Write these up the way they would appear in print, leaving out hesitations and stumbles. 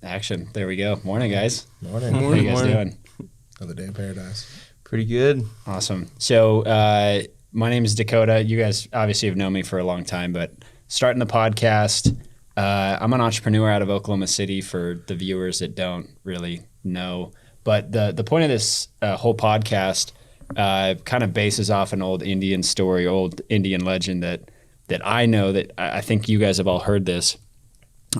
Action. There we go. Morning, guys. Morning. How you guys doing? Another day in paradise. Pretty good. Awesome. So my name is Dakota. You guys obviously have known me for a long time, but starting the podcast, I'm an entrepreneur out of Oklahoma City for the viewers that don't really know. But the point of this whole podcast kind of bases off an old Indian story, old Indian legend that I know that I think you guys have all heard this.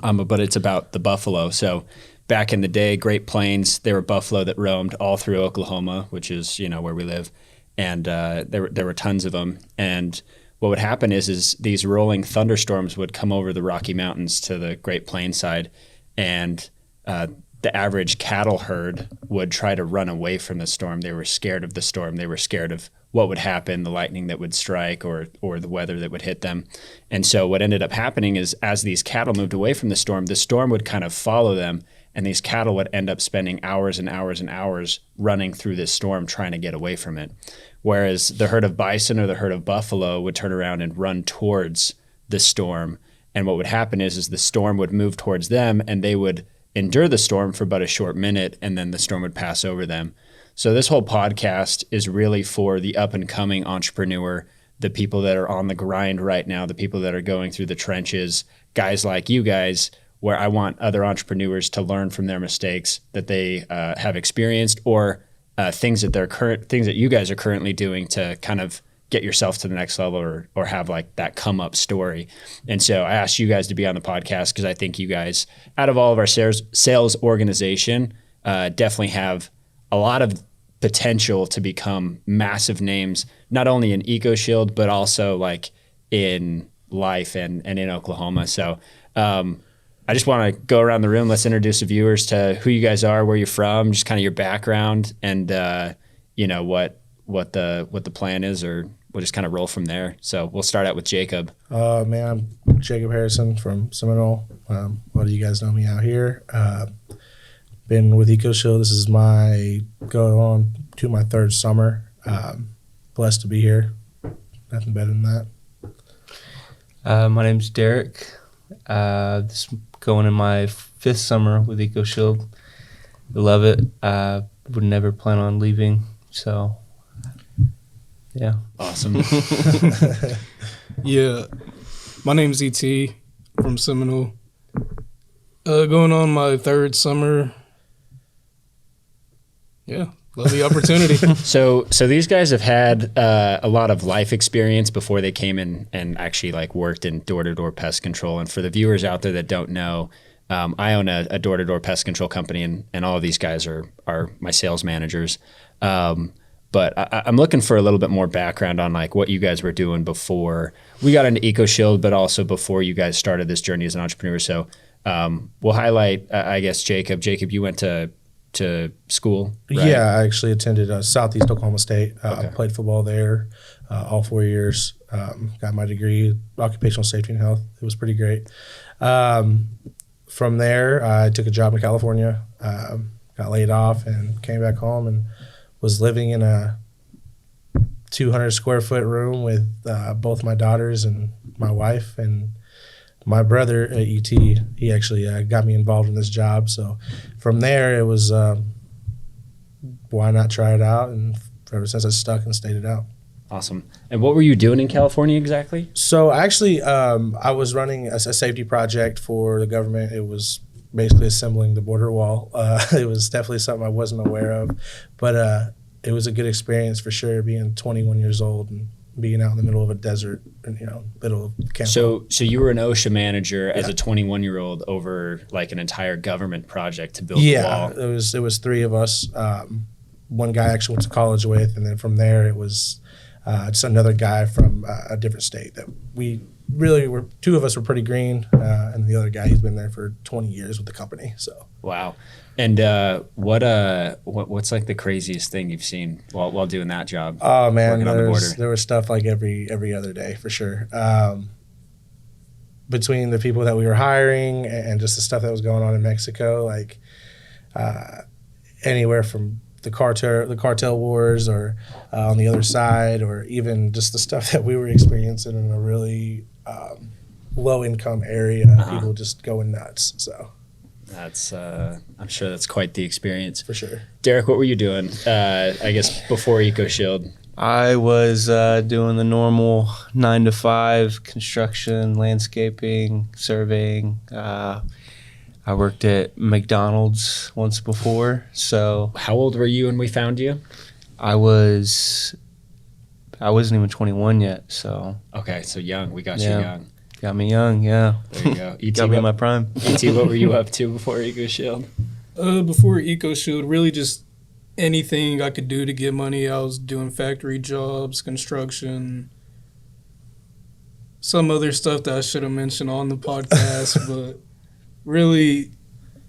But it's about the buffalo. So back in the day, Great Plains, there were buffalo that roamed all through Oklahoma, which is, where we live. And there were tons of them. And what would happen is these rolling thunderstorms would come over the Rocky Mountains to the Great Plains side. And the average cattle herd would try to run away from the storm. They were scared of the storm. They were scared of what would happen, the lightning that would strike or the weather that would hit them. And so what ended up happening is as these cattle moved away from the storm would kind of follow them, and these cattle would end up spending hours and hours and hours running through this storm trying to get away from it. Whereas the herd of bison or the herd of buffalo would turn around and run towards the storm. And what would happen is the storm would move towards them, and they would endure the storm for but a short minute, and then the storm would pass over them. So this whole podcast is really for the up-and-coming entrepreneur, the people that are on the grind right now, the people that are going through the trenches, guys like you guys, where I want other entrepreneurs to learn from their mistakes that they have experienced, or things that you guys are currently doing to kind of get yourself to the next level or have like that come up story. And so I asked you guys to be on the podcast because I think you guys, out of all of our sales organization, definitely have a lot of potential to become massive names, not only in EcoShield, but also like in life and in Oklahoma. So I just want to go around the room. Let's introduce the viewers to who you guys are, where you're from, just kind of your background, and what the plan is, or we'll just kind of roll from there. So we'll start out with Jacob. I'm Jacob Henderson from Seminole. A lot of you guys know me out here. Been with EcoShield. This is going on to my third summer. Blessed to be here. Nothing better than that. My name's Derek. This is going in my fifth summer with EcoShield. Love it. Would never plan on leaving. So, yeah. Awesome. Yeah. My name's ET from Seminole. Going on my third summer. Yeah, love the opportunity. So these guys have had a lot of life experience before they came in and actually like worked in door-to-door pest control. And for the viewers out there that don't know, I own a door-to-door pest control company, and all of these guys are my sales managers. But I'm looking for a little bit more background on like what you guys were doing before we got into EcoShield, but also before you guys started this journey as an entrepreneur. So we'll highlight, I guess, Jacob. Jacob, you went to school, right? Yeah, I actually attended Southeast Oklahoma State. Okay. Played football there all 4 years. Got my degree, occupational safety and health. It was pretty great. From there, I took a job in California, got laid off, and came back home and was living in a 200 square foot room with both my daughters and my wife, and my brother, ET, he actually got me involved in this job. So from there, it was, why not try it out? And ever since I stuck and stayed it out. Awesome. And what were you doing in California exactly? So actually, I was running a safety project for the government. It was basically assembling the border wall. It was definitely something I wasn't aware of, but it was a good experience for sure, being 21 years old and being out in the middle of a desert, and middle of camp. So you were an OSHA manager as a 21-year-old over like an entire government project to build the wall. Yeah, it was three of us. One guy I actually went to college with, and then from there it was just another guy from a different state that we really were. Two of us were pretty green, and the other guy, he's been there for 20 years with the company. So wow. And what's like the craziest thing you've seen while doing that job? Oh man, working on the border? There was stuff like every other day for sure. Between the people that we were hiring and just the stuff that was going on in Mexico, like anywhere from the cartel wars, or on the other side, or even just the stuff that we were experiencing in a really low income area, people just going nuts. So That's I'm sure that's quite the experience. For sure. Derek, what were you doing? I guess before EcoShield. I was doing the normal 9 to 5 construction, landscaping, surveying. I worked at McDonald's once before. So How old were you when we found you? I wasn't even 21 yet. So Okay, so young. We got you Yeah. young. got me young. Yeah, There you go. ET, got me in my what, prime. ET, what were you up to before EcoShield? Before EcoShield, really just anything I could do to get money. I was doing factory jobs, construction, some other stuff that I should have mentioned on the podcast, but really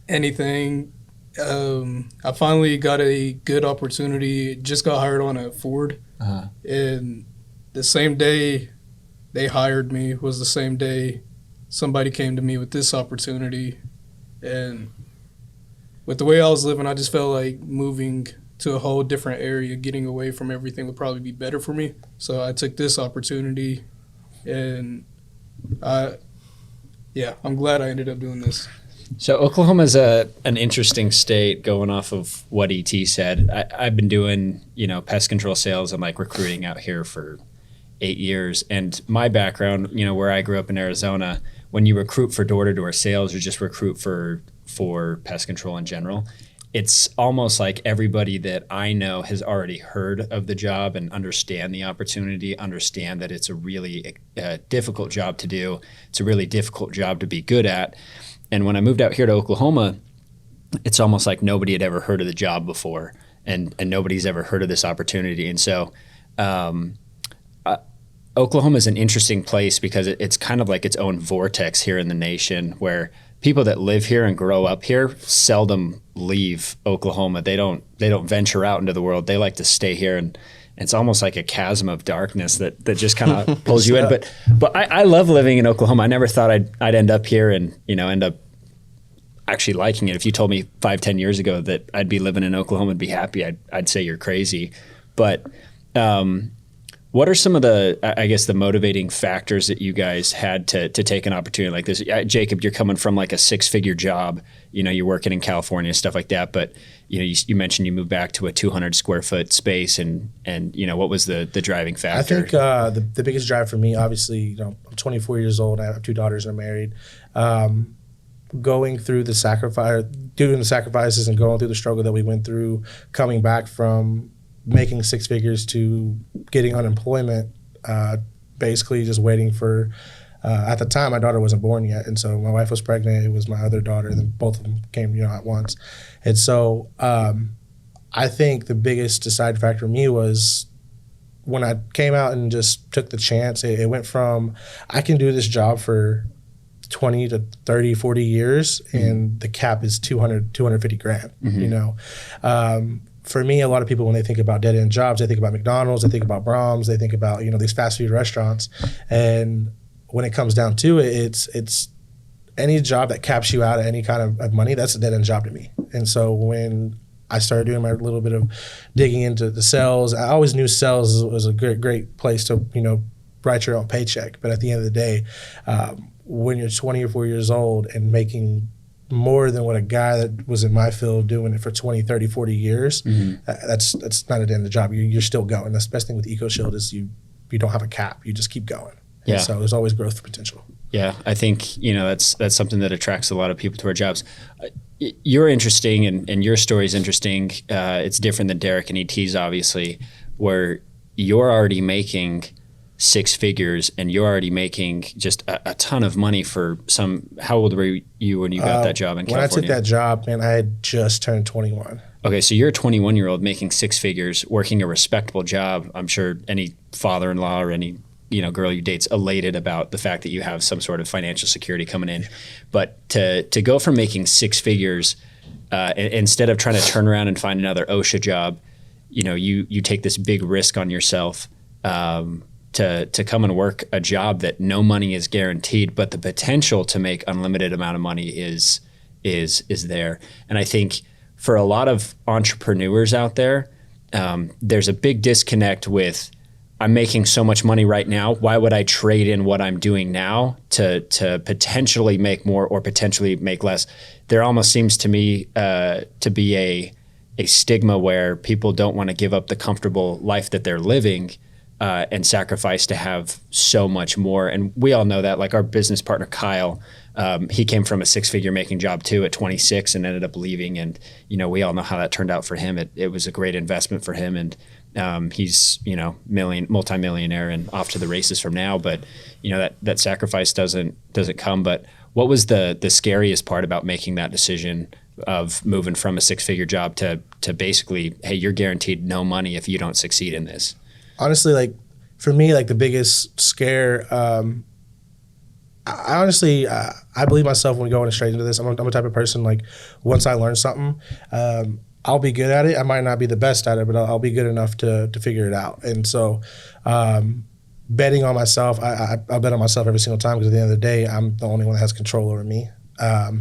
anything. I finally got a good opportunity. Just got hired on at Ford, and the same day they hired me was the same day somebody came to me with this opportunity, and with the way I was living, I just felt like moving to a whole different area, getting away from everything would probably be better for me. So I took this opportunity, and I'm glad I ended up doing this. So Oklahoma is an interesting state. Going off of what ET said, I've been doing pest control sales and like recruiting out here for 8 years. And my background, where I grew up in Arizona, when you recruit for door-to-door sales or just recruit for pest control in general, it's almost like everybody that I know has already heard of the job and understand the opportunity, understand that it's a really difficult job to do. It's a really difficult job to be good at. And when I moved out here to Oklahoma, it's almost like nobody had ever heard of the job before, and nobody's ever heard of this opportunity. And so Oklahoma is an interesting place because it's kind of like its own vortex here in the nation, where people that live here and grow up here seldom leave Oklahoma. They don't venture out into the world. They like to stay here, and it's almost like a chasm of darkness that just kind of pulls you in. But I love living in Oklahoma. I never thought I'd end up here and end up actually liking it. If you told me 5-10 years ago that I'd be living in Oklahoma and be happy, I'd say you're crazy. But what are some of the motivating factors that you guys had to take an opportunity like this? Jacob, you're coming from like a 6-figure job. You're working in California, stuff like that. But you mentioned you moved back to a 200 square foot space, and what was the driving factor? I think the biggest drive for me, obviously, I'm 24 years old. I have 2 daughters and I'm married. Going through doing the sacrifices and going through the struggle that we went through, coming back from making 6 figures to getting unemployment, basically just waiting for, at the time, my daughter wasn't born yet. And so my wife was pregnant. It was my other daughter. And then both of them came, at once. And so I think the biggest deciding factor for me was when I came out and just took the chance. It went from, I can do this job for 20 to 30, 40 years, and the cap is 250 grand, For me, a lot of people, when they think about dead-end jobs, they think about McDonald's, they think about Brahms, they think about, these fast food restaurants. And when it comes down to it, it's any job that caps you out at any kind of money, that's a dead-end job to me. And so when I started doing my little bit of digging into the sales, I always knew sales was a great place to, write your own paycheck. But at the end of the day, when you're 20 or 4 years old and making more than what a guy that was in my field doing it for 20, 30, 40 years, that's not at the end of the job. You're still going. That's the best thing with EcoShield is you don't have a cap. You just keep going. Yeah. And so there's always growth potential. Yeah, I think that's something that attracts a lot of people to our jobs. You're interesting, and your story is interesting. It's different than Derek and ET's, obviously, where you're already making 6 figures and you're already making just a ton of money for some. How old were you when you got that job in California? When I took that job, man, I had just turned 21. Okay, so you're a 21-year-old making 6 figures, working a respectable job. I'm sure any father-in-law or any girl you date's elated about the fact that you have some sort of financial security coming in. But to go from making 6 figures, instead of trying to turn around and find another OSHA job, you take this big risk on yourself to come and work a job that no money is guaranteed, but the potential to make unlimited amount of money is there. And I think for a lot of entrepreneurs out there, there's a big disconnect with I'm making so much money right now. Why would I trade in what I'm doing now to potentially make more or potentially make less? There almost seems to me to be a stigma where people don't want to give up the comfortable life that they're living and sacrifice to have so much more. And we all know that. Like our business partner, Kyle, he came from a 6-figure making job too at 26 and ended up leaving. And, we all know how that turned out for him. It was a great investment for him. And he's, multimillionaire and off to the races from now. But, that sacrifice doesn't come. But what was the scariest part about making that decision of moving from a 6-figure job to basically, hey, you're guaranteed no money if you don't succeed in this? Honestly, like for me, like the biggest scare, I honestly, I believe myself when going straight into this. I'm a type of person, like once I learn something, I'll be good at it. I might not be the best at it, but I'll be good enough to figure it out. And so betting on myself, I'll bet on myself every single time because at the end of the day, I'm the only one that has control over me.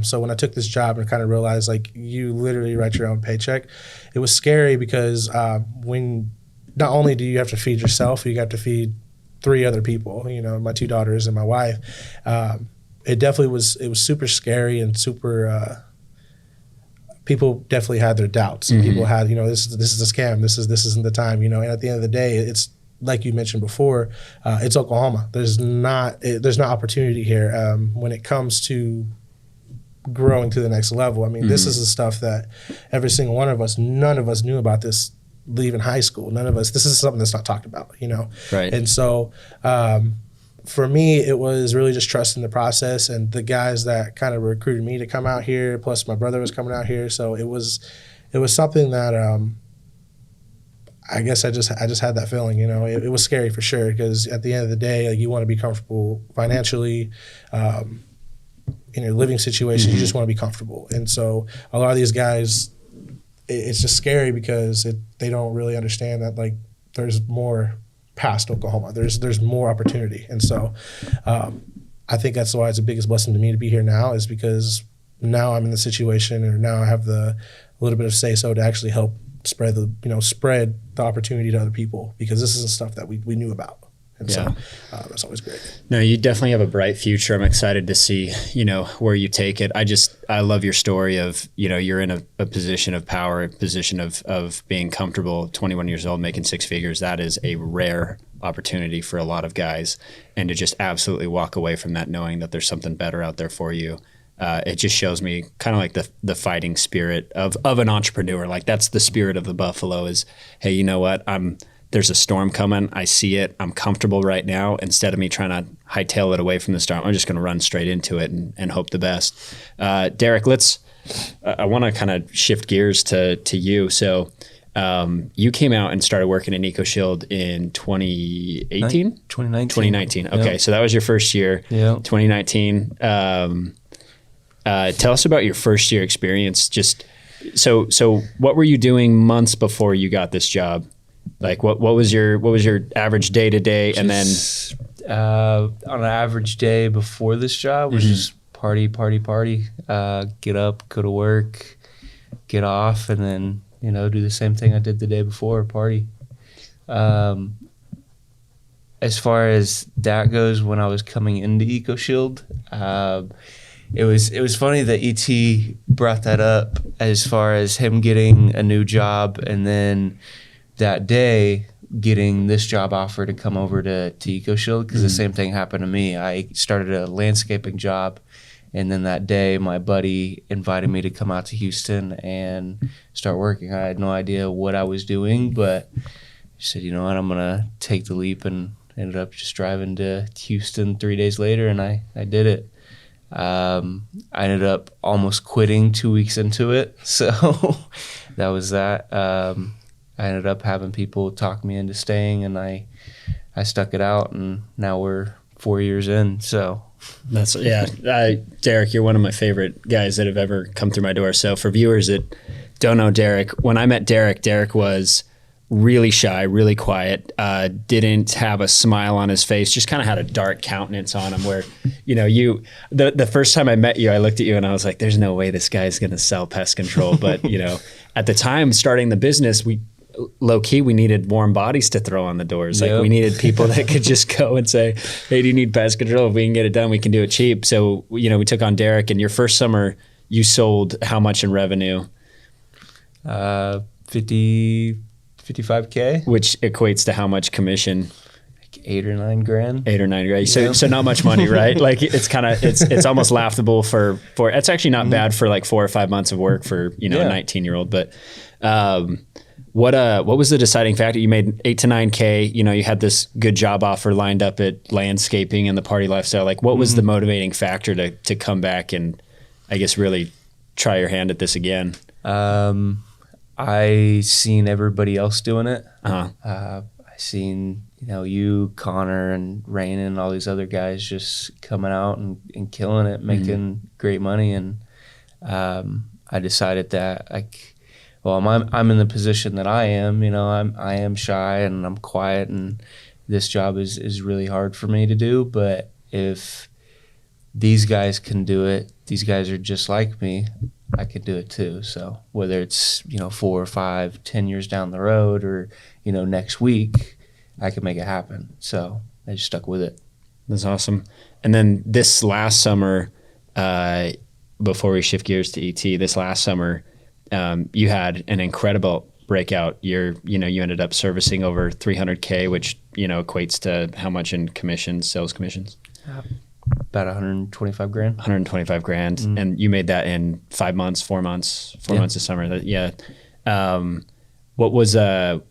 So when I took this job and kind of realized like you literally write your own paycheck, it was scary because when not only do you have to feed yourself, you have to feed 3 other people, my 2 daughters and my wife. It was super scary and super, people definitely had their doubts. And people had, this is a scam. This isn't the time, and at the end of the day, it's like you mentioned before, it's Oklahoma. There's not opportunity here when it comes to growing to the next level. I mean, this is the stuff that every single one of us, none of us knew about this leaving high school. None of us, this is something that's not talked about, Right. And so for me, it was really just trusting the process and the guys that kind of recruited me to come out here, plus my brother was coming out here. So it was something that I guess I just had that feeling, it was scary for sure because at the end of the day, like, you want to be comfortable financially, in your living situation, you just want to be comfortable. And so a lot of these guys, it's just scary because they don't really understand that like there's more past Oklahoma. There's more opportunity. And so I think that's why it's the biggest blessing to me to be here now is because now I'm in the situation or now I have the little bit of say-so to actually help spread the opportunity to other people because this is the stuff that we knew about. And so that's always great. No, you definitely have a bright future. I'm excited to see, where you take it. I love your story of, you're in a position of power, a position of being comfortable, 21 years old, making 6 figures. That is a rare opportunity for a lot of guys. And to just absolutely walk away from that knowing that there's something better out there for you. It just shows me kind of like the fighting spirit of an entrepreneur. Like that's the spirit of the Buffalo is, hey, you know what? There's a storm coming. I see it. I'm comfortable right now. Instead of me trying to hightail it away from the storm, I'm just going to run straight into it and hope the best. Derek, I want to kind of shift gears to you. So you came out and started working in EcoShield in 2018? 2019. Okay, Yep. So that was your first year, 2019. Tell us about your first year experience. Just so what were you doing months before you got this job? Like what was your average day to day, and then on an average day before this job was just party, get up, go to work, get off, and then do the same thing I did the day before, party. As far as that goes, when I was coming into EcoShield, it was funny that ET brought that up as far as him getting a new job and then that day getting this job offer to come over to EcoShield because the same thing happened to me. I started a landscaping job and then that day my buddy invited me to come out to Houston and start working. I had no idea what I was doing, but I said, you know what, I'm going to take the leap and ended up just driving to Houston 3 days later and I did it. I ended up almost quitting 2 weeks into it. So that was that. I ended up having people talk me into staying, and I stuck it out, and now we're 4 years in. So that's Derek, you're one of my favorite guys that have ever come through my door. So for viewers that don't know Derek, when I met Derek was really shy, really quiet, didn't have a smile on his face, just kind of had a dark countenance on him where, the first time I met you, I looked at you and I was like, there's no way this guy's going to sell pest control. But, at the time starting the business, low key, we needed warm bodies to throw on the doors. Like Yep. we needed people that could just go and say, hey, do you need pest control? If we can get it done, we can do it cheap. So, we took on Derek, and your first summer you sold how much in revenue? 55K, Which equates to how much commission? like 8 or 9 grand. 8 or 9 grand. So, Yeah. so not much money, right? Like it's almost laughable for it's actually not bad for like 4 or 5 months of work for, a 19-year-old. But what was the deciding factor? You made 8 to 9K, you had this good job offer lined up at landscaping and the party lifestyle. Like what was the motivating factor to come back and I guess really try your hand at this again? I seen everybody else doing it. Uh-huh. I seen, you, Connor, and Rain, and all these other guys just coming out and killing it, making great money. And I decided that I'm in the position that I am. I am shy and I'm quiet, and this job is really hard for me to do. But if these guys can do it, these guys are just like me, I can do it too. So whether it's 4 or 5, 10 years down the road, or next week, I can make it happen. So I just stuck with it. That's awesome. And then this last summer, before we shift gears to ET, this last summer, you had an incredible breakout year. You ended up servicing over 300K, which equates to how much in commissions, sales commissions? About 125 grand. 125 grand. And you made that in 5 months, 4 months, 4 months of summer. What was a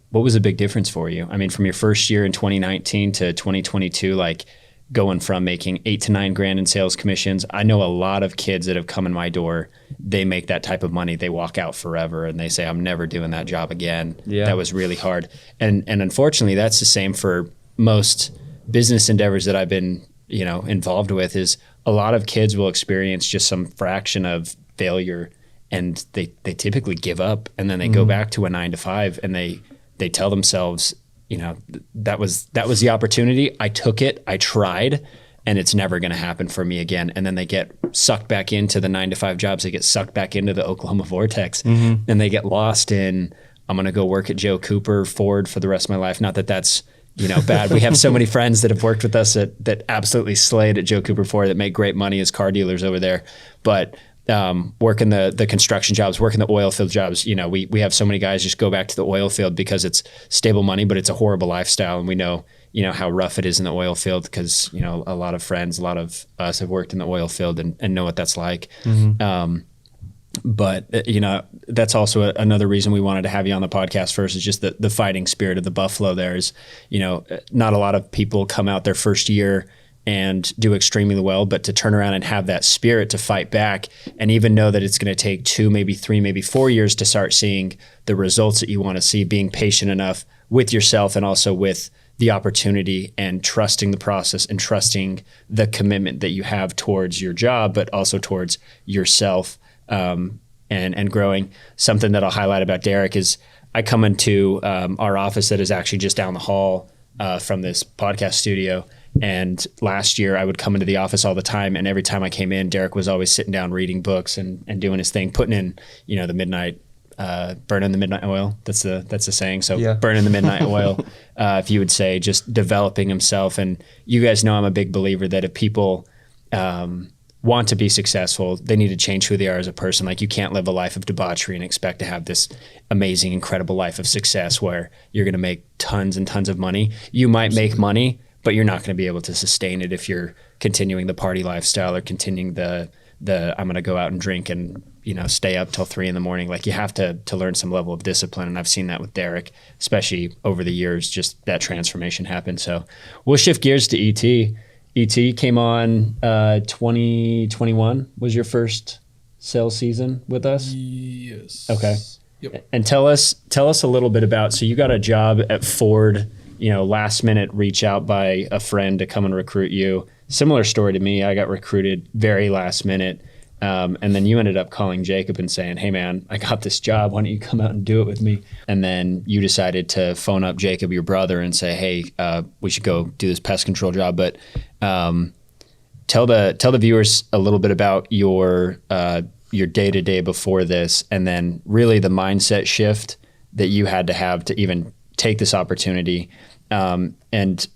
big difference for you? I mean, from your first year in 2019 to 2022, like going from making 8 to 9 grand in sales commissions. I know a lot of kids that have come in my door, they make that type of money. They walk out forever and they say, I'm never doing that job again. Yeah. That was really hard. And unfortunately, that's the same for most business endeavors that I've been involved with. Is a lot of kids will experience just some fraction of failure, and they typically give up, and then they go back to a 9 to 5, and they tell themselves, that was the opportunity. I took it, I tried, and it's never going to happen for me again. And then they get sucked back into the 9 to 5 jobs. They get sucked back into the Oklahoma vortex, and they get lost in, I'm going to go work at Joe Cooper Ford for the rest of my life. Not that that's bad. We have so many friends that have worked with us that absolutely slayed at Joe Cooper Ford, that make great money as car dealers over there. But working the construction jobs, working the oil field jobs, we have so many guys just go back to the oil field because it's stable money, but it's a horrible lifestyle. And we know, how rough it is in the oil field because, a lot of friends, a lot of us have worked in the oil field and know what that's like. But, that's also another reason we wanted to have you on the podcast first, is just the fighting spirit of the Buffalo. There's, not a lot of people come out their first year and do extremely well, but to turn around and have that spirit to fight back, and even know that it's going to take 2, maybe 3, maybe 4 years to start seeing the results that you want to see, being patient enough with yourself and also with the opportunity, and trusting the process and trusting the commitment that you have towards your job, but also towards yourself. And growing. Something that I'll highlight about Derek is I come into our office that is actually just down the hall from this podcast studio. And last year I would come into the office all the time, and every time I came in, Derek was always sitting down reading books and doing his thing, putting in, the midnight, burning the midnight oil. That's the saying. So yeah. Burning the midnight oil, if you would say, just developing himself. And you guys know I'm a big believer that if people want to be successful, they need to change who they are as a person. Like, you can't live a life of debauchery and expect to have this amazing, incredible life of success where you're going to make tons and tons of money. You might make money, but you're not going to be able to sustain it if you're continuing the party lifestyle or continuing the I'm going to go out and drink and stay up till 3 a.m. Like, you have to learn some level of discipline. And I've seen that with Derek, especially over the years, just that transformation happened. So we'll shift gears to ET. ET came on 2021 was your first sales season with us? Yes. Okay. Yep. And tell us a little bit about, so you got a job at Ford, last minute reach out by a friend to come and recruit you. Similar story to me. I got recruited very last minute. And then you ended up calling Jacob and saying, hey man, I got this job. Why don't you come out and do it with me? And then you decided to phone up Jacob, your brother, and say, hey, we should go do this pest control job. But tell the viewers a little bit about your day-to-day before this, and then really the mindset shift that you had to have to even take this opportunity. And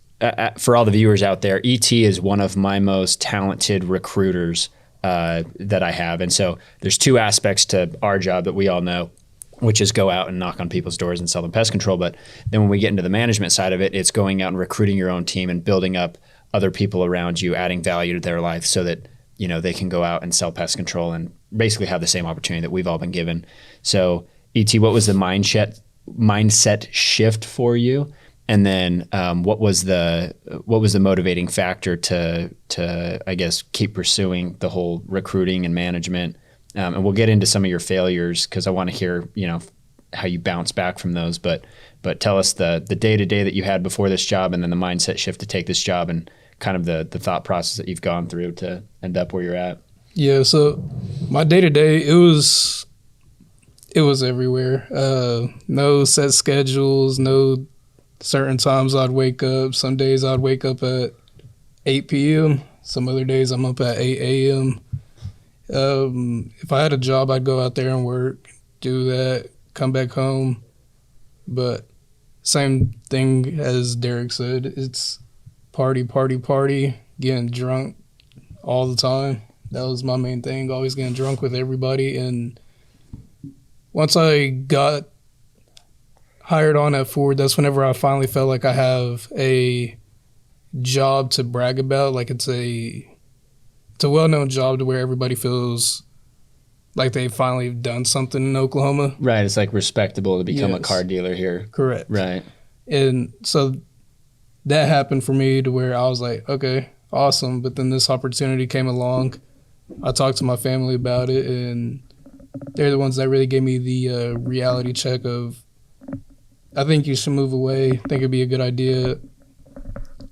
for all the viewers out there, ET is one of my most talented recruiters that I have. And so there's two aspects to our job that we all know, which is go out and knock on people's doors and sell them pest control. But then when we get into the management side of it, it's going out and recruiting your own team and building up other people around you, adding value to their life so that, you know, they can go out and sell pest control and basically have the same opportunity that we've all been given. So ET, what was the mindset shift for you? And then what was the motivating factor to I guess keep pursuing the whole recruiting and management? And we'll get into some of your failures because I want to hear, you know, how you bounce back from those. But tell us the day-to-day that you had before this job, and then the mindset shift to take this job, and kind of the thought process that you've gone through to end up where you're at. Yeah, so my day-to-day, it was everywhere. No set schedules, no certain times I'd wake up. Some days I'd wake up at 8 p.m. Some other days I'm up at 8 a.m. If I had a job, I'd go out there and work, do that, come back home. But same thing as Derek said, it's party, getting drunk all the time. That was my main thing, always getting drunk with everybody. And once I got hired on at Ford, that's whenever I finally felt like I have a job to brag about. Like it's a well-known job to where everybody feels like they've finally done something in Oklahoma. Right. It's like respectable to become a car dealer here. Correct. Right. And so that happened for me to where I was like, okay, awesome. But then this opportunity came along. I talked to my family about it, and they're the ones that really gave me the reality check of, I think you should move away. I think it'd be a good idea.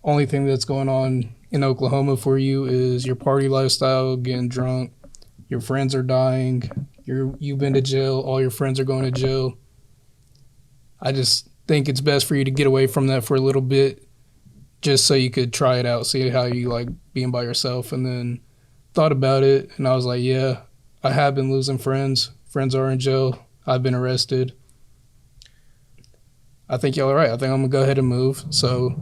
Only thing that's going on in Oklahoma for you is your party lifestyle, getting drunk. Your friends are dying. You've been to jail. All your friends are going to jail. I just think it's best for you to get away from that for a little bit, just so you could try it out, see how you like being by yourself. And then thought about it, and I was like, yeah, I have been losing friends. Friends are in jail. I've been arrested. I think y'all are right. I think I'm going to go ahead and move. So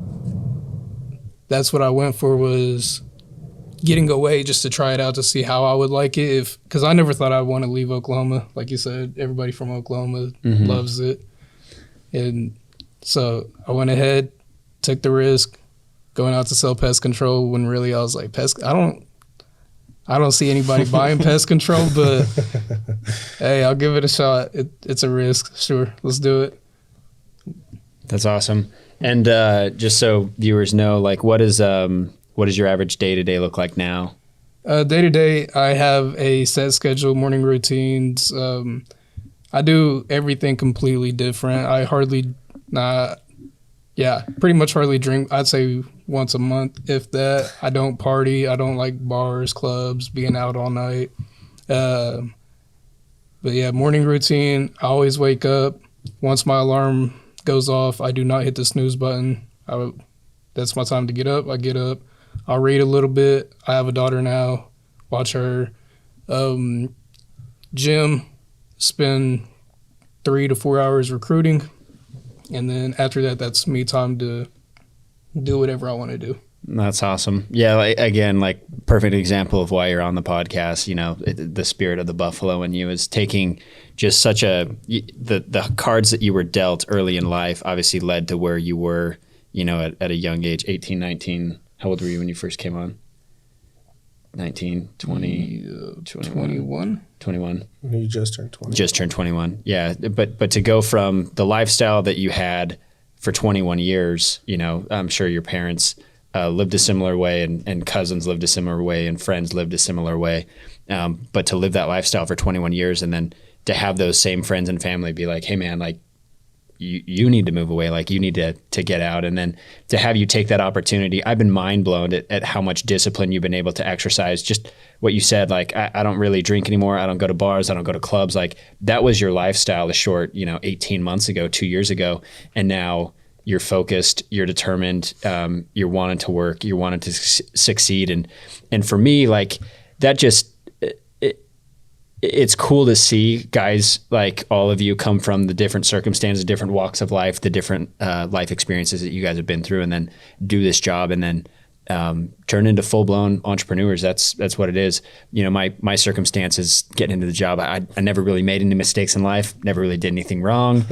that's what I went for, was getting away just to try it out to see how I would like it. Because I never thought I'd want to leave Oklahoma. Like you said, everybody from Oklahoma loves it. And so I went ahead, took the risk, going out to sell pest control when really I was like, I don't see anybody buying pest control, but hey, I'll give it a shot. It's a risk. Sure, let's do it. That's awesome. And just so viewers know, like, what does your average day-to-day look like now? Day-to-day, I have a set schedule, morning routines. I do everything completely different. I pretty much hardly drink. I'd say once a month, if that. I don't party. I don't like bars, clubs, being out all night. But yeah, morning routine, I always wake up. Once my alarm goes off, I do not hit the snooze button. That's my time to get up. I get up. I'll read a little bit. I have a daughter now. Watch her. Gym, spend 3 to 4 hours recruiting. And then after that, that's me time to do whatever I want to do. That's awesome. Yeah, again, perfect example of why you're on the podcast. You know, the spirit of the Buffalo in you is taking just such the cards that you were dealt early in life obviously led to where you were, you know, at a young age, 18, 19. How old were you when you first came on? 19, 20, 21. 21. You just turned 21. Just turned 21. Yeah, but to go from the lifestyle that you had for 21 years, you know, I'm sure your parents lived a similar way, and cousins lived a similar way, and friends lived a similar way. But to live that lifestyle for 21 years, and then to have those same friends and family be like, hey man, like you need to move away, like you need to get out. And then to have you take that opportunity, I've been mind blown at how much discipline you've been able to exercise. Just what you said, like, I don't really drink anymore. I don't go to bars. I don't go to clubs. Like, that was your lifestyle a short, 18 months ago, 2 years ago. And now you're focused, you're determined, you're wanting to work, you're wanting to succeed. And for me, like, that just, it's cool to see guys like all of you come from the different circumstances, different walks of life, the different life experiences that you guys have been through, and then do this job and then turn into full-blown entrepreneurs. That's what it is. My circumstances getting into the job, I never really made any mistakes in life, never really did anything wrong.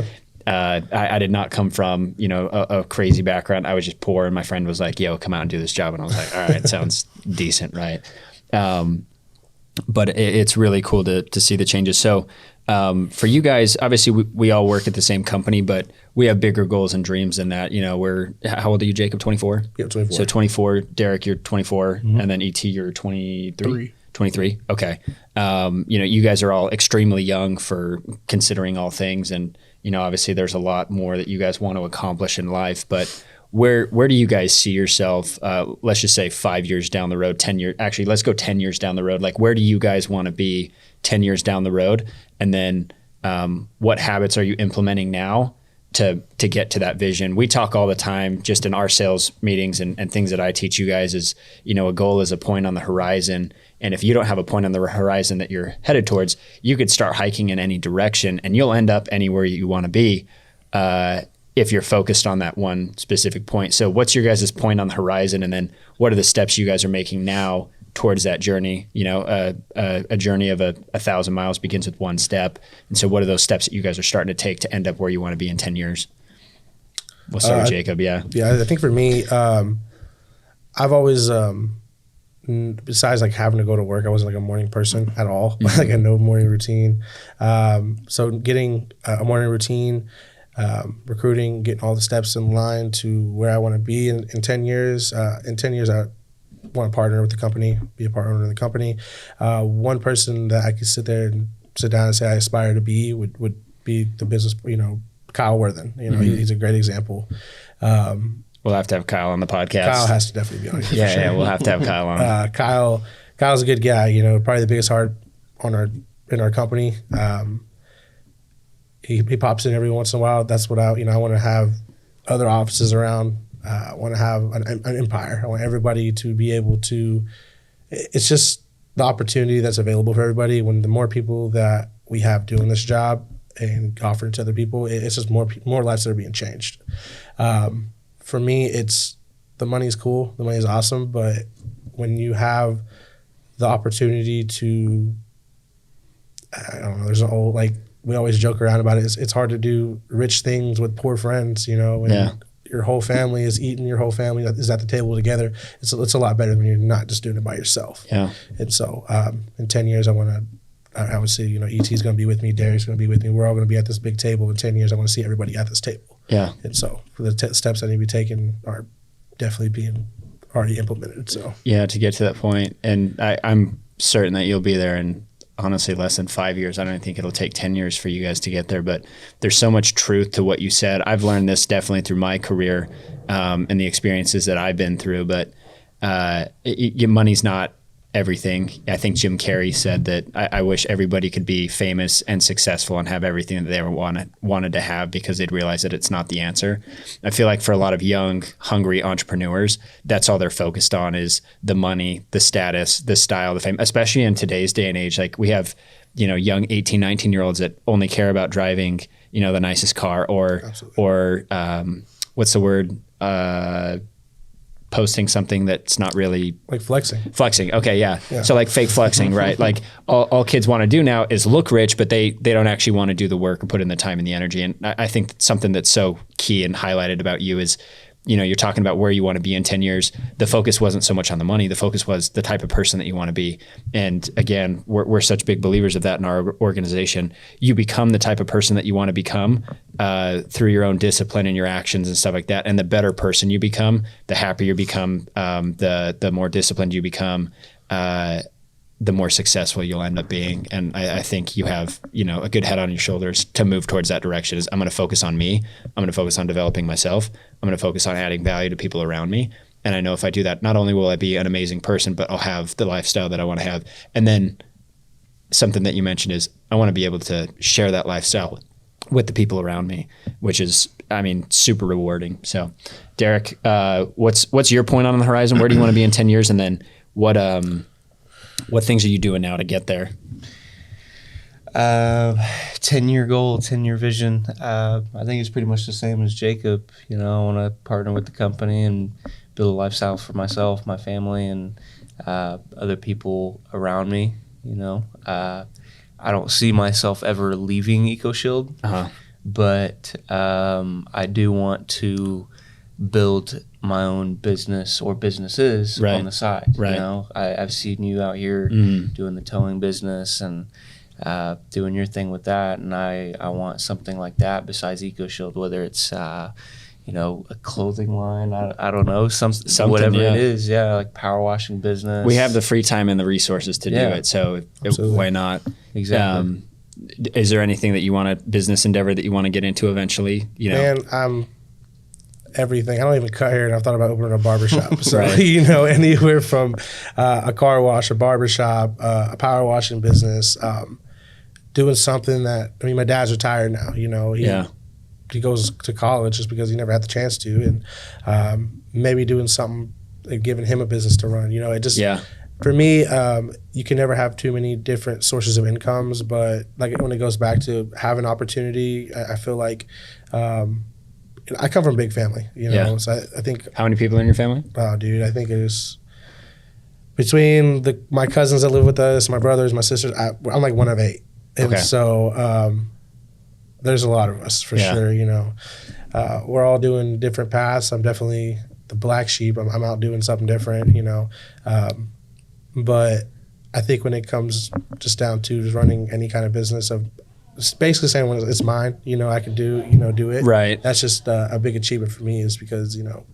I did not come from, a crazy background. I was just poor, and my friend was like, yo, come out and do this job. And I was like, all right, sounds decent, right? But it's really cool to see the changes. So for you guys, obviously we all work at the same company, but we have bigger goals and dreams than that. How old are you, Jacob? 24? Yeah, 24. So 24, Derek, you're 24, and then ET, you're 23? 23. Okay. You guys are all extremely young for considering all things. And, obviously there's a lot more that you guys want to accomplish in life, but where do you guys see yourself, let's just say 5 years down the road, 10 years, actually, let's go 10 years down the road. Like, where do you guys want to be 10 years down the road? And then what habits are you implementing now to get to that vision? We talk all the time just in our sales meetings and things that I teach you guys is, a goal is a point on the horizon. And if you don't have a point on the horizon that you're headed towards, you could start hiking in any direction and you'll end up anywhere you want to be. If you're focused on that one specific point. So what's your guys' point on the horizon? And then what are the steps you guys are making now towards that journey? A journey of 1,000 miles begins with one step. And so what are those steps that you guys are starting to take to end up where you want to be in 10 years? We'll start with Jacob. Yeah. Yeah. I think for me, I've always, besides like having to go to work, I wasn't like a morning person at all. Like I had no morning routine. So getting a morning routine, recruiting, getting all the steps in line to where I want to be in 10 years. In 10 years, I want to partner with the company, be a part owner of the company. One person that I could sit down and say I aspire to be would be the business, Kyle Worthen. He's a great example. We'll have to have Kyle on the podcast. Kyle has to definitely be on here. Yeah, we'll have to have Kyle on. Kyle's a good guy, probably the biggest heart in our company. He pops in every once in a while. That's what I want to have other offices around. I want to have an empire. I want everybody to be able to. It's just the opportunity that's available for everybody. When the more people that we have doing this job and offering to other people, it's just more lives that are being changed. For me, it's the money's cool. The money's awesome, but when you have the opportunity to, I don't know. There's a whole we always joke around about it. It's hard to do rich things with poor friends, when your whole family is eating, your whole family is at the table together. It's a lot better when you're not just doing it by yourself. Yeah. And so in 10 years, I would say, ET's going to be with me, Derek's going to be with me. We're all going to be at this big table. In 10 years, I want to see everybody at this table. Yeah. And so for the steps that need to be taken are definitely being already implemented. So yeah, to get to that point. And I'm certain that you'll be there in honestly less than 5 years. I don't think it'll take 10 years for you guys to get there, but there's so much truth to what you said. I've learned this definitely through my career and the experiences that I've been through, but money's not everything. I think Jim Carrey said that I wish everybody could be famous and successful and have everything that they ever wanted to have because they'd realize that it's not the answer. I feel like for a lot of young, hungry entrepreneurs, that's all they're focused on is the money, the status, the style, the fame, especially in today's day and age. Like we have, young 18, 19-year-olds that only care about driving, the nicest car or what's the word? Posting something that's not really like flexing. Okay. Yeah. So like fake flexing, right? Like all kids want to do now is look rich, but they don't actually want to do the work or put in the time and the energy. And I think something that's so key and highlighted about you is, you're talking about where you want to be in 10 years. The focus wasn't so much on the money. The focus was the type of person that you want to be. And again, we're such big believers of that in our organization. You become the type of person that you want to become through your own discipline and your actions and stuff like that. And the better person you become, the happier you become, the more disciplined you become, the more successful you'll end up being. And I think you have, a good head on your shoulders to move towards that direction. Is I'm going to focus on me. I'm going to focus on developing myself. I'm going to focus on adding value to people around me. And I know if I do that, not only will I be an amazing person, but I'll have the lifestyle that I want to have. And then something that you mentioned is I want to be able to share that lifestyle with the people around me, which is, super rewarding. So Derek, what's your point on the horizon? Where do you want to be in 10 years? And then what things are you doing now to get there? 10-year goal, 10-year vision. I think it's pretty much the same as Jacob. You know, I want to partner with the company and build a lifestyle for myself, my family, and other people around me. You know, I don't see myself ever leaving EcoShield, but I do want to build my own business or businesses on the side. You know, I've seen you out here doing the towing business and doing your thing with that, and I want something like that besides EcoShield, whether it's you know, a clothing line, I don't know, something whatever it is, like power washing business. We have the free time and the resources to do it, so why not? Exactly. Is there anything that you want a business endeavor that you want to get into eventually? You know, Man, everything. I don't even cut hair, and I've thought about opening a barbershop. So, you know, anywhere from a car wash, a barbershop, a power washing business, doing something that, I mean, my dad's retired now, you know. He goes to college just because he never had the chance to, and maybe doing something, like giving him a business to run. You know, it just, for me, you can never have too many different sources of incomes, but like when it goes back to having opportunity, I feel like I come from a big family, you know, so I think. How many people in your family? Oh, dude, I think it was between my cousins that live with us, my brothers, my sisters, I'm like one of 8. And so there's a lot of us for sure, you know. We're all doing different paths. I'm definitely the black sheep. I'm out doing something different, you know. But I think when it comes just down to just running any kind of business, of basically saying when it's mine, you know, I can do it. Right. That's just a big achievement for me, is because, you know,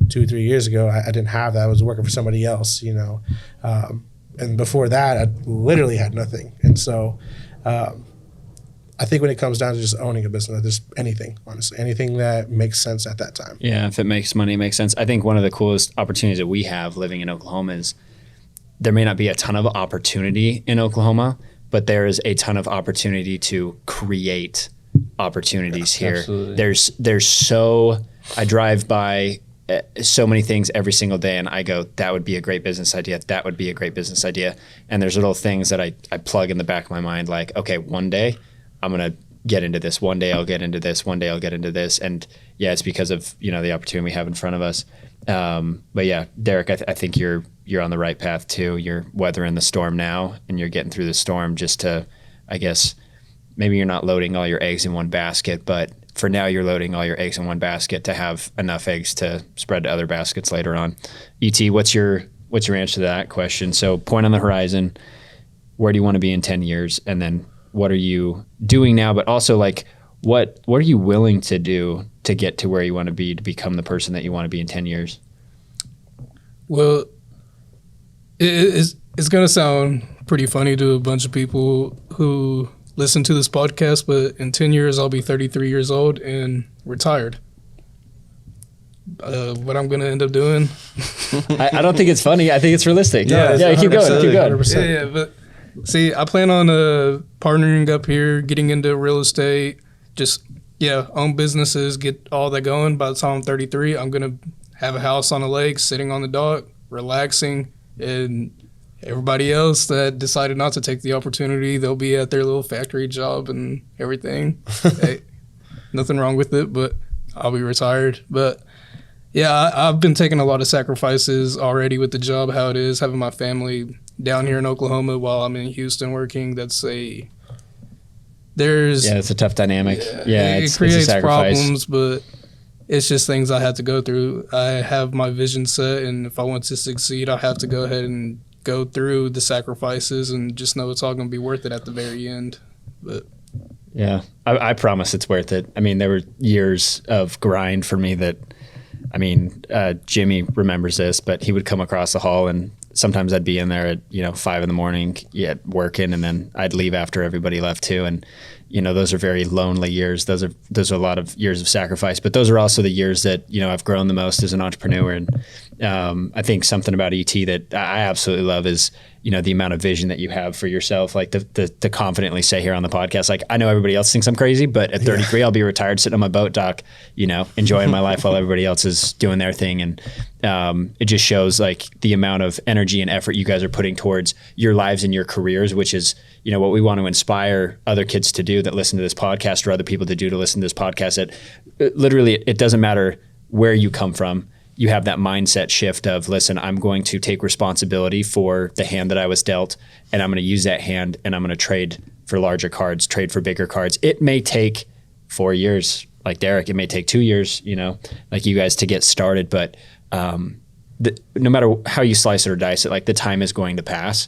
2-3 years ago, I didn't have that. I was working for somebody else, you know. And before that, I literally had nothing. And so I think when it comes down to just owning a business, just anything, honestly, anything that makes sense at that time. Yeah, if it makes money, it makes sense. I think one of the coolest opportunities that we have living in Oklahoma is there may not be a ton of opportunity in Oklahoma, but there is a ton of opportunity to create opportunities here. Absolutely. I drive by so many things every single day, and I go, that would be a great business idea. That would be a great business idea. And there's little things that I plug in the back of my mind, like, okay, one day I'm going to get into this. One day I'll get into this. One day I'll get into this. And yeah, it's because of, you know, the opportunity we have in front of us. But yeah, Derek, I think you're on the right path too. You're weathering the storm now, and you're getting through the storm just to, I guess, maybe you're not loading all your eggs in one basket, but for now you're loading all your eggs in one basket to have enough eggs to spread to other baskets later on. ET, what's your answer to that question? So point on the horizon, where do you want to be in 10 years? And then what are you doing now? But also, like, what are you willing to do to get to where you want to be, to become the person that you want to be in 10 years? Well, it's going to sound pretty funny to a bunch of people who listen to this podcast, but in 10 years, I'll be 33 years old and retired. What I'm going to end up doing? I don't think it's funny. I think it's realistic. Yeah, keep going. Keep going. Yeah, but see, I plan on partnering up here, getting into real estate, just, own businesses, get all that going. By the time I'm 33, I'm going to have a house on a lake, sitting on the dock, relaxing, and everybody else that decided not to take the opportunity, they'll be at their little factory job and everything. Hey, nothing wrong with it, but I'll be retired. But yeah, I've been taking a lot of sacrifices already with the job, how it is, having my family down here in Oklahoma while I'm in Houston working. It's a tough dynamic. It creates problems, but it's just things I have to go through. I have my vision set, and if I want to succeed, I have to go ahead and go through the sacrifices and just know it's all going to be worth it at the very end. But yeah, I promise it's worth it. I mean, there were years of grind for me that, I mean, Jimmy remembers this, but he would come across the hall, and sometimes I'd be in there at 5 a.m, working, and then I'd leave after everybody left too. And those are very lonely years. Those are a lot of years of sacrifice, but those are also the years that I've grown the most as an entrepreneur. And I think something about ET that I absolutely love is the amount of vision that you have for yourself, like to confidently say here on the podcast, like, I know everybody else thinks I'm crazy, but at 33, I'll be retired sitting on my boat dock, enjoying my life while everybody else is doing their thing. And it just shows like the amount of energy and effort you guys are putting towards your lives and your careers, which is, what we want to inspire other kids to do that listen to this podcast, or other people to do to listen to this podcast, that literally it doesn't matter where you come from. You have that mindset shift of, listen, I'm going to take responsibility for the hand that I was dealt, and I'm going to use that hand, and I'm going to trade for larger cards, trade for bigger cards. It may take 4 years, like Derek. It may take 2 years, like you guys, to get started. But no matter how you slice it or dice it, like, the time is going to pass.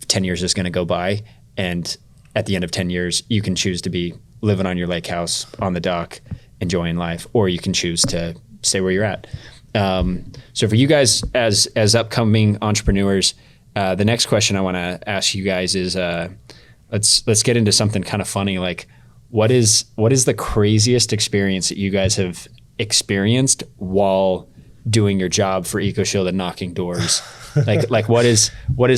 10 years is going to go by, and at the end of 10 years, you can choose to be living on your lake house on the dock, enjoying life, or you can choose to stay where you're at. So for you guys as upcoming entrepreneurs, the next question I want to ask you guys is, let's get into something kind of funny. Like, what is the craziest experience that you guys have experienced while doing your job for EcoShield and knocking doors? like what is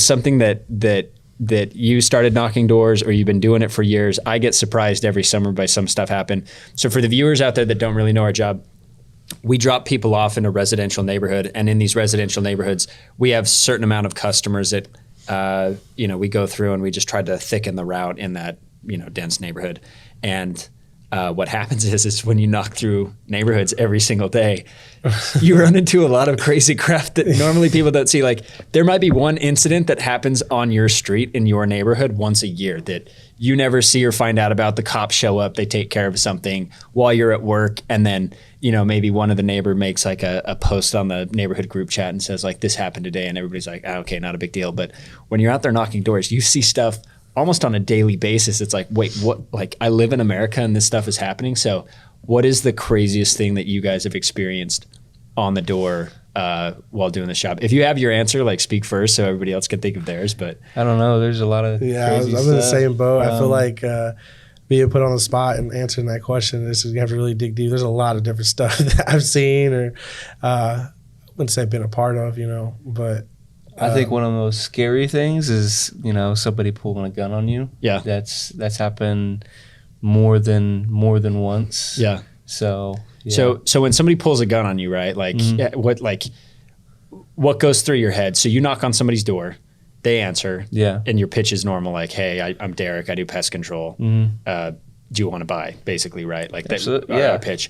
something that you started knocking doors, or you've been doing it for years? I get surprised every summer by some stuff happen. So for the viewers out there that don't really know our job, we drop people off in a residential neighborhood, and in these residential neighborhoods, we have a certain amount of customers that, we go through, and we just try to thicken the route in that, dense neighborhood. And what happens is when you knock through neighborhoods every single day, you run into a lot of crazy crap that normally people don't see. Like, there might be one incident that happens on your street in your neighborhood once a year that you never see or find out about. The cops show up, they take care of something while you're at work, and then maybe one of the neighbor makes like a post on the neighborhood group chat and says, like, this happened today, and everybody's like, okay, not a big deal. But when you're out there knocking doors, you see stuff almost on a daily basis. It's like, wait, what? Like, I live in America and this stuff is happening. So what is the craziest thing that you guys have experienced on the door while doing this job? If you have your answer, like, speak first so everybody else can think of theirs. But I don't know. There's a lot of I'm crazy in the stuff. same boat. I feel like being put on the spot and answering that question, you have to really dig deep. There's a lot of different stuff that I've seen, or I wouldn't say been a part of, but I think one of the most scary things is, somebody pulling a gun on you. Yeah. That's happened more than once. yeah. So So when somebody pulls a gun on you, right? Like, what goes through your head? So you knock on somebody's door, they answer, and your pitch is normal, like, hey, I'm Derek, I do pest control. Do you want to buy? Basically, right? Like, that our pitch.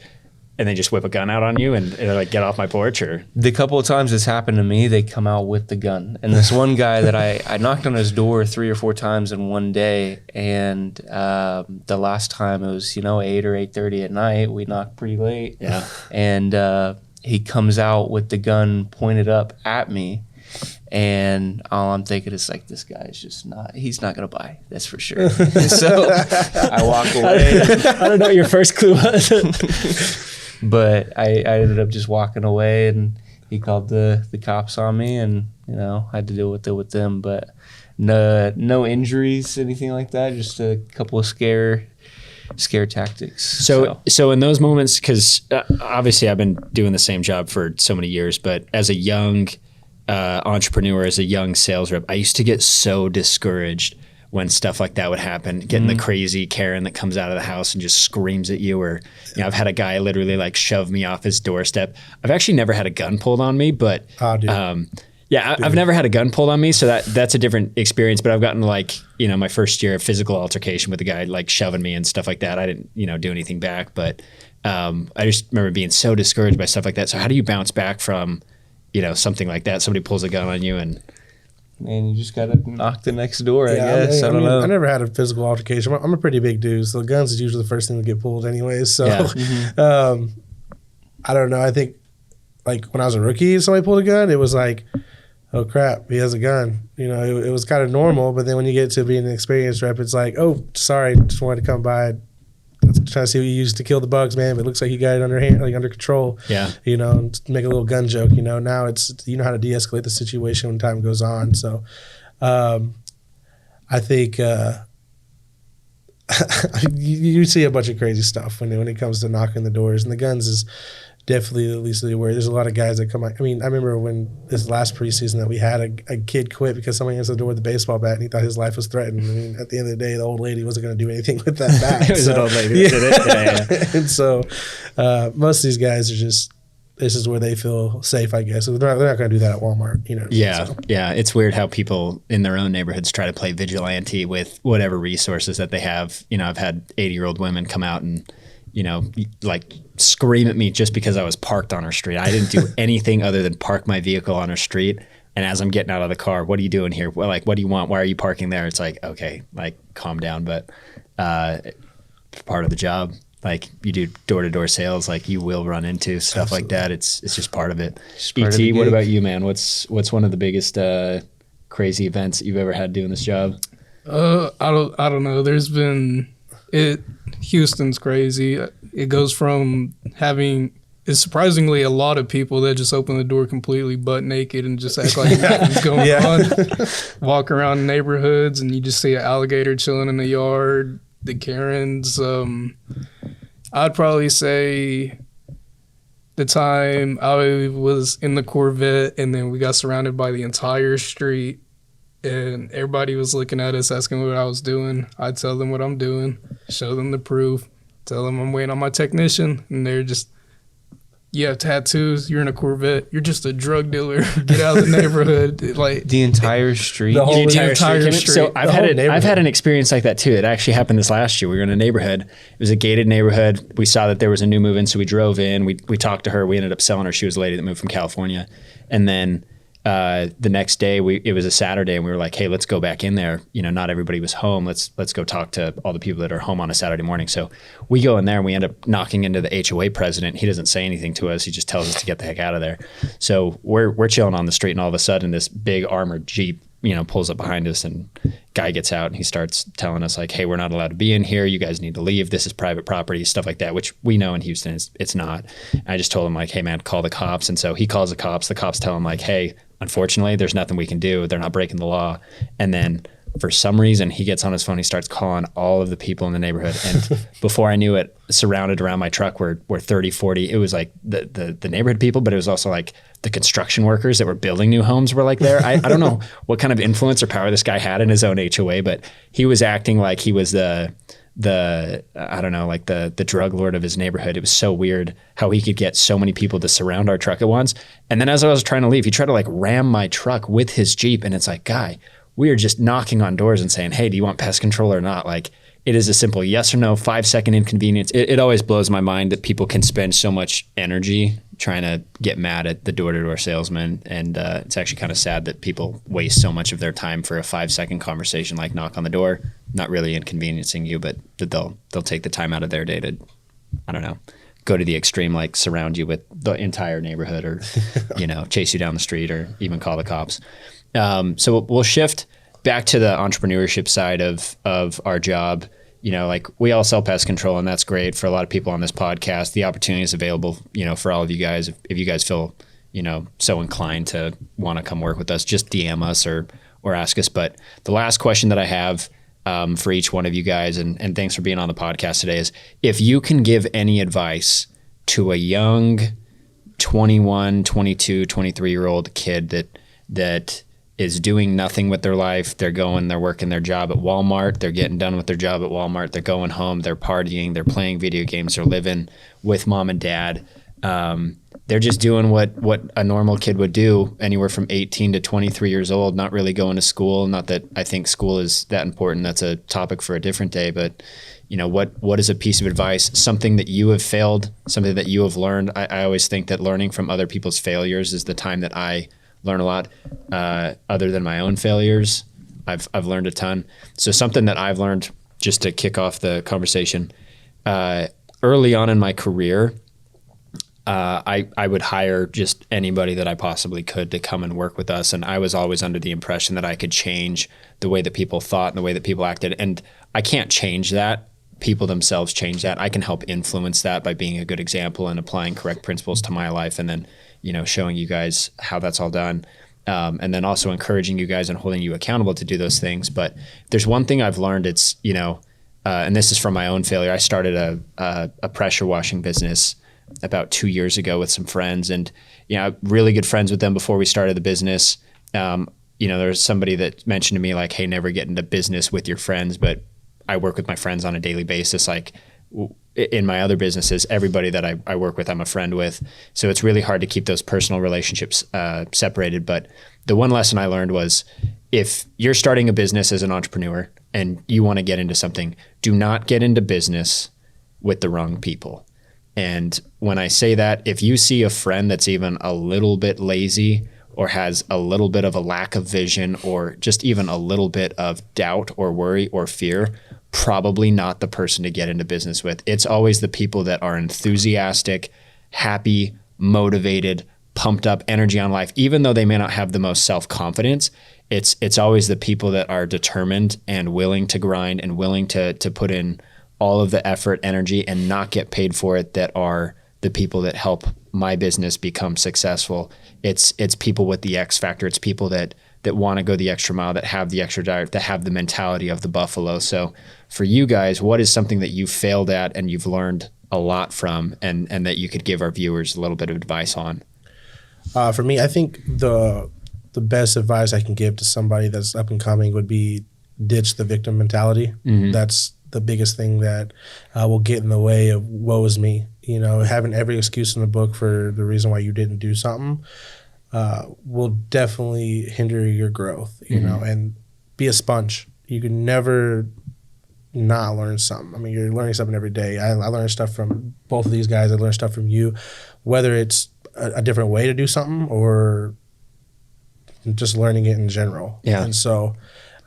And they just whip a gun out on you, and they're like, get off my porch? Or the couple of times this happened to me, they come out with the gun. And this one guy that I knocked on his door 3 or 4 times in one day, and the last time it was 8 or 8:30 at night. We knocked pretty late. Yeah. And he comes out with the gun pointed up at me, and all I'm thinking is, like, this guy is he's not gonna buy, that's for sure. So I walk away. I don't know what your first clue was. But I ended up just walking away, and he called the cops on me, and I had to deal with it with them. But no injuries, anything like that. Just a couple of scare tactics. So in those moments, because obviously I've been doing the same job for so many years, but as a young entrepreneur, as a young sales rep, I used to get so discouraged when stuff like that would happen, getting the crazy Karen that comes out of the house and just screams at you, or I've had a guy literally like shove me off his doorstep. I've actually never had a gun pulled on me, but I've never had a gun pulled on me, so that's a different experience. But I've gotten my first year of physical altercation with a guy like shoving me and stuff like that. I didn't do anything back, but I just remember being so discouraged by stuff like that. So how do you bounce back from something like that? Somebody pulls a gun on you and you just gotta knock the next door, I guess. I don't know. I never had a physical altercation. I'm a pretty big dude, so guns is usually the first thing to get pulled anyways. So I don't know. I think like when I was a rookie, somebody pulled a gun, it was like, oh crap, he has a gun. It was kind of normal, but then when you get to being an experienced rep, it's like, oh, sorry, just wanted to come by. Trying to see what you used to kill the bugs, man. But it looks like you got it under control. Yeah. And make a little gun joke. Now it's how to de-escalate the situation when time goes on. So, I think you see a bunch of crazy stuff when it comes to knocking the doors, and the guns is definitely at least where there's a lot of guys that come out. I mean, I remember when this last preseason that we had a kid quit because somebody answered the door with a baseball bat and he thought his life was threatened. I mean, at the end of the day, the old lady wasn't going to do anything with that bat. It was an old lady that did it. Yeah. And so most of these guys are just this is where they feel safe, I guess. So they're not going to do that at Walmart, you know. Yeah, so. yeah. It's weird how people in their own neighborhoods try to play vigilante with whatever resources that they have. You know, I've had 80-year-old women come out and, you know, like scream at me just because I was parked on her street. I didn't do anything other than park my vehicle on her street. And as I'm getting out of the car, what are you doing here? Well, like, what do you want? Why are you parking there? It's like, okay, like, calm down. But part of the job, like, you do door-to-door sales, like, you will run into stuff like that. It's just part of it. ET, what about you, man? What's one of the biggest crazy events that you've ever had doing this job? I don't know. There's been Houston's crazy. It goes from having surprisingly a lot of people that just open the door completely butt naked and just act like nothing's going on. Walk around neighborhoods and you just see an alligator chilling in the yard. The Karens. I'd probably say the time I was in the Corvette and then we got surrounded by the entire street and everybody was looking at us asking what I was doing. I'd tell them what I'm doing, show them the proof, tell them I'm waiting on my technician, and they're just, you have tattoos, you're in a Corvette, you're just a drug dealer, get out of the neighborhood. Like The entire street. The whole entire street. street. So I've had an experience like that too. It actually happened this last year. We were in a neighborhood. It was a gated neighborhood. We saw that there was a new move in, so we drove in. We talked to her. We ended up selling her. She was a lady that moved from California. And then the next day, it was a Saturday, and we were like, hey, let's go back in there. You know, not everybody was home. Let's go talk to all the people that are home on a Saturday morning. So we go in there and we end up knocking into the HOA president. He doesn't say anything to us. He just tells us to get the heck out of there. So we're chilling on the street, and all of a sudden this big armored Jeep, you know, pulls up behind us, and guy gets out and he starts telling us like, hey, we're not allowed to be in here. You guys need to leave. This is private property, stuff like that, which we know in Houston it's not. And I just told him like, hey man, call the cops. And so he calls the cops. The cops tell him like, hey, unfortunately, there's nothing we can do. They're not breaking the law. And then for some reason, he gets on his phone. He starts calling all of the people in the neighborhood. And before I knew it, surrounded around my truck were 30, 40. It was like the neighborhood people, but it was also like the construction workers that were building new homes were like there. I don't know what kind of influence or power this guy had in his own HOA, but he was acting like he was the I don't know, like the drug lord of his neighborhood. It was so weird how he could get so many people to surround our truck at once. And then as I was trying to leave, he tried to like ram my truck with his Jeep. And it's like, guy, we are just knocking on doors and saying, hey, do you want pest control or not? Like, it is a simple yes or no, 5-second inconvenience. It always blows my mind that people can spend so much energy trying to get mad at the door-to-door salesman. And it's actually kind of sad that people waste so much of their time for a 5-second conversation, like knock on the door, not really inconveniencing you, but that they'll take the time out of their day to, I don't know, go to the extreme, like surround you with the entire neighborhood or, you know, chase you down the street or even call the cops. So we'll shift back to the entrepreneurship side of our job. You know, like we all sell pest control, and that's great for a lot of people on this podcast. The opportunity is available, you know, for all of you guys. If you guys feel, you know, so inclined to want to come work with us, just DM us or ask us. But the last question that I have for each one of you guys, and thanks for being on the podcast today, is if you can give any advice to a young 21, 22, 23-year-old kid that is doing nothing with their life. They're working their job at Walmart. They're getting done with their job at Walmart. They're going home. They're partying. They're playing video games. They're living with mom and dad. They're just doing what a normal kid would do, anywhere from 18 to 23 years old, not really going to school. Not that I think school is that important. That's a topic for a different day. But, you know, what is a piece of advice, something that you have failed, something that you have learned? I always think that learning from other people's failures is the time that I learn a lot. Other than my own failures, I've learned a ton. So something that I've learned, just to kick off the conversation, early on in my career, I would hire just anybody that I possibly could to come and work with us. And I was always under the impression that I could change the way that people thought and the way that people acted. And I can't change that. People themselves change that. I can help influence that by being a good example and applying correct principles to my life, and then, you know, showing you guys how that's all done. And then also encouraging you guys and holding you accountable to do those things. But there's one thing I've learned, it's, you know, and this is from my own failure. I started a pressure washing business about 2 years ago with some friends, and, you know, really good friends with them before we started the business. You know, there was somebody that mentioned to me like, hey, never get into business with your friends, but I work with my friends on a daily basis. Like, in my other businesses, everybody that I work with, I'm a friend with. So it's really hard to keep those personal relationships separated. But the one lesson I learned was, if you're starting a business as an entrepreneur and you want to get into something, do not get into business with the wrong people. And when I say that, if you see a friend that's even a little bit lazy or has a little bit of a lack of vision or just even a little bit of doubt or worry or fear, probably not the person to get into business with. It's always the people that are enthusiastic, happy, motivated, pumped up, energy on life. Even though they may not have the most self-confidence, it's always the people that are determined and willing to grind and willing to put in all of the effort, energy, and not get paid for it, that are the people that help my business become successful. It's people with the X factor. It's people that want to go the extra mile, that have the extra diet, that have the mentality of the buffalo. So for you guys, what is something that you failed at and you've learned a lot from, and that you could give our viewers a little bit of advice on? For me, I think the best advice I can give to somebody that's up and coming would be ditch the victim mentality. Mm-hmm. That's the biggest thing that will get in the way of woe is me. You know, having every excuse in the book for the reason why you didn't do something will definitely hinder your growth, you know, and be a sponge. You can never not learn something. I mean, you're learning something every day. I learn stuff from both of these guys. I learn stuff from you, whether it's a different way to do something or just learning it in general. Yeah. And so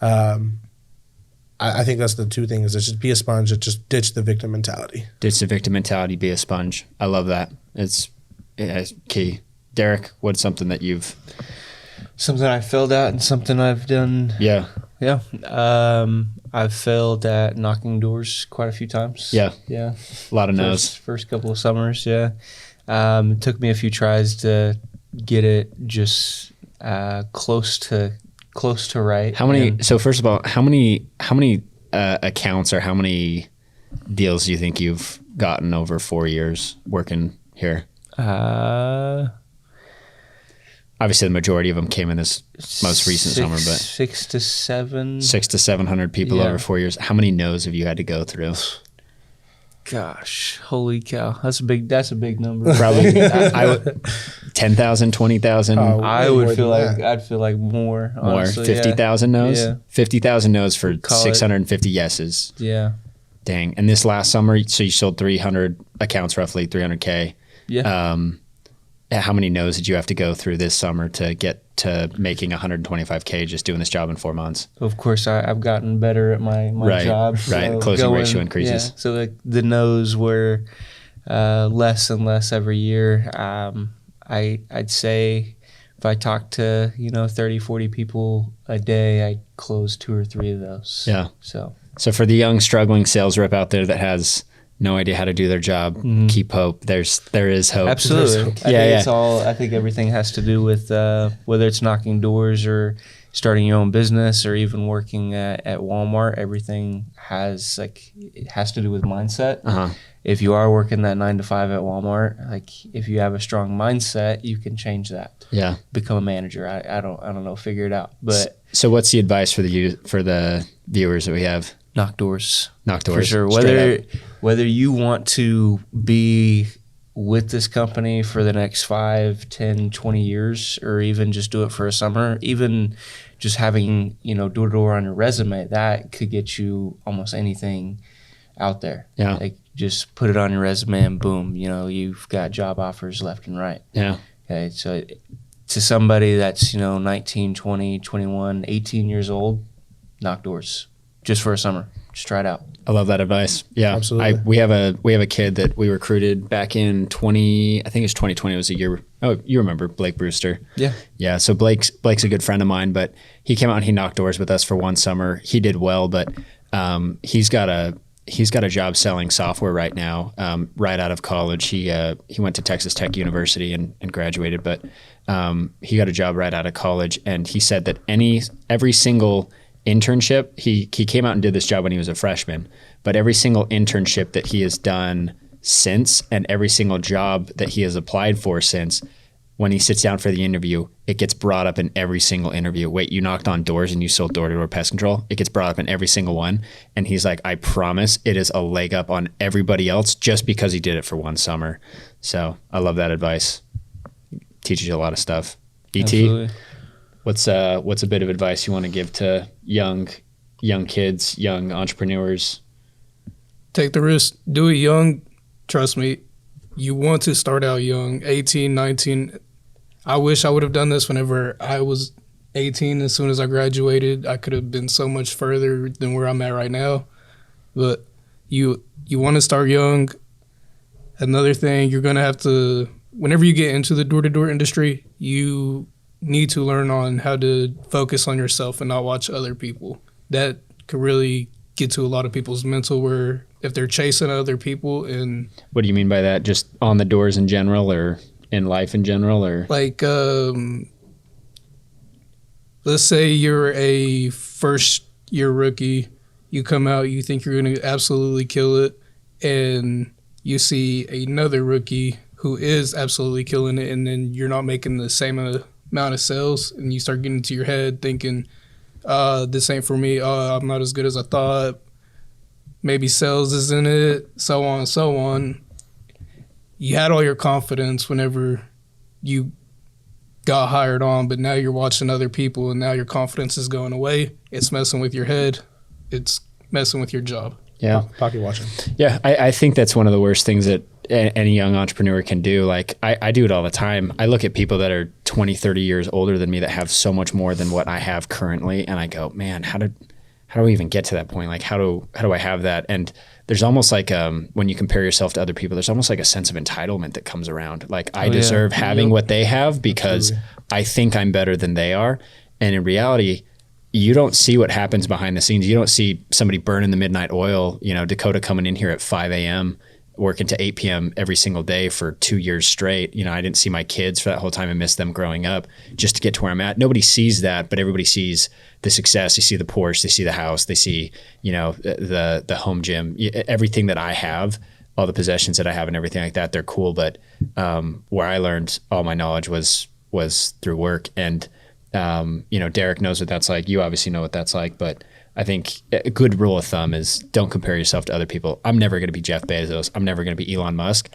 I think that's the two things. Is just be a sponge, just ditch the victim mentality. Ditch the victim mentality, be a sponge. I love that. It's key. Derek, what's something that you've... Something I failed at and something I've done. Yeah. Yeah. I've failed at knocking doors quite a few times. Yeah. Yeah. A lot of no's. First couple of summers, yeah. It took me a few tries to get it just close to right. How many? So first of all, how many accounts or how many deals do you think you've gotten over 4 years working here? Obviously, the majority of them came in this most recent summer, but 6 to 7. 600 to 700 people over 4 years. How many no's have you had to go through? Gosh, holy cow! That's a big number. Probably 10,000, 20,000. I would feel like I'd feel like more. Honestly, 50,000 no's. Yeah. 50,000 no's for 650 yeses. Yeah. Dang. And this last summer, so you sold 300 accounts, roughly 300K. Yeah. How many no's did you have to go through this summer to get to making 125K just doing this job in 4 months? Of course, I've gotten better at my job. Right. Closing ratio increases. Yeah. So the no's were less and less every year. I'd say if I talked to 30, 40 people a day, I'd close 2 or 3 of those. Yeah. So for the young struggling sales rep out there that has no idea how to do their job, keep hope. There is hope. Absolutely. I think everything has to do with whether it's knocking doors or starting your own business or even working at Walmart. Everything has it has to do with mindset. Uh-huh. If you are working that 9 to 5 at Walmart, if you have a strong mindset, you can change that. Yeah. Become a manager. I don't know. Figure it out. But so what's the advice for the viewers that we have? Knock doors. Knock doors. For sure. Whether you want to be with this company for the next 5, 10, 20 years, or even just do it for a summer, even just having, door-to-door on your resume, that could get you almost anything out there. Yeah. Just put it on your resume and boom, you've got job offers left and right. Yeah. Okay. So to somebody that's, 19, 20, 21, 18 years old, knock doors. Just for a summer. Just try it out. I love that advice. Yeah. Absolutely. We have a kid that we recruited back in 2020 was a year. Oh, you remember Blake Brewster. Yeah. Yeah. So Blake's a good friend of mine, but he came out and he knocked doors with us for one summer. He did well, but he's got a job selling software right now, right out of college. He went to Texas Tech University and graduated, but he got a job right out of college, and he said that every single internship, he came out and did this job when he was a freshman, but every single internship that he has done since and every single job that he has applied for since, when he sits down for the interview, it gets brought up in every single interview. Wait, you knocked on doors and you sold door-to-door pest control? It gets brought up in every single one. And he's like, I promise it is a leg up on everybody else just because he did it for one summer. So I love that advice. Teaches you a lot of stuff. ET, Absolutely. what's a bit of advice you want to give to young kids, young entrepreneurs? Take the risk. Do it young. Trust me. You want to start out young, 18, 19. I wish I would have done this whenever I was 18. As soon as I graduated, I could have been so much further than where I'm at right now. But you want to start young. Another thing, you're going to have to, whenever you get into the door-to-door industry, you need to learn on how to focus on yourself and not watch other people. That could really get to a lot of people's mental, where if they're chasing other people. And what do you mean by that? Just on the doors in general, or in life in general, or like let's say you're a first year rookie, you come out, you think you're going to absolutely kill it, and you see another rookie who is absolutely killing it, and then you're not making the same amount of sales, and you start getting into your head thinking, this ain't for me, I'm not as good as I thought, maybe sales isn't it, so on and so on. You had all your confidence whenever you got hired on, but now you're watching other people and now your confidence is going away. It's messing with your head. It's messing with your job. yeah. Pocket watching. Yeah, I think that's one of the worst things that any young entrepreneur can do. Like, I do it all the time. I look at people that are 20, 30 years older than me that have so much more than what I have currently, and I go, man, how do we even get to that point? Like, how do I have that? And there's almost like, when you compare yourself to other people, there's almost like a sense of entitlement that comes around. Like, I deserve having what they have because I think I'm better than they are. And in reality, you don't see what happens behind the scenes. You don't see somebody burning the midnight oil, Dakota coming in here at 5 a.m., working to 8 p.m. every single day for 2 years straight. I didn't see my kids for that whole time and missed them growing up just to get to where I'm at. Nobody sees that, but everybody sees the success. They see the Porsche, they see the house, they see, the home gym, everything that I have, all the possessions that I have and everything like that. They're cool. But where I learned all my knowledge was through work. And, Derek knows what that's like. You obviously know what that's like, but I think a good rule of thumb is don't compare yourself to other people. I'm never going to be Jeff Bezos. I'm never going to be Elon Musk.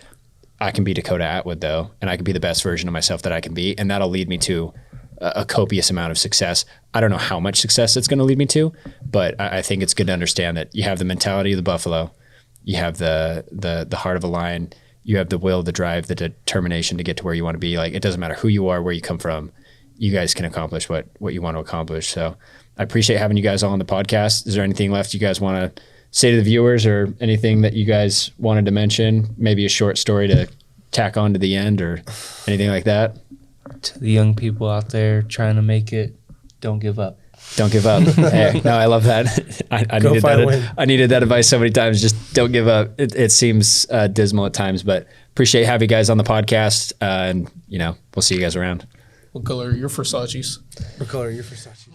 I can be Dakota Atwood, though, and I can be the best version of myself that I can be, and that'll lead me to a copious amount of success. I don't know how much success it's going to lead me to, but I think it's good to understand that you have the mentality of the buffalo, you have the heart of a lion, you have the will, the drive, the determination to get to where you want to be. Like, it doesn't matter who you are, where you come from. You guys can accomplish what you want to accomplish. So I appreciate having you guys all on the podcast. Is there anything left you guys want to say to the viewers, or anything that you guys wanted to mention? Maybe a short story to tack on to the end, or anything like that? To the young people out there trying to make it, don't give up. Don't give up. Hey, no, I love that. I needed that advice so many times. Just don't give up. It seems dismal at times, but appreciate having you guys on the podcast. And we'll see you guys around. What color are your Versace's? What color are your Versace?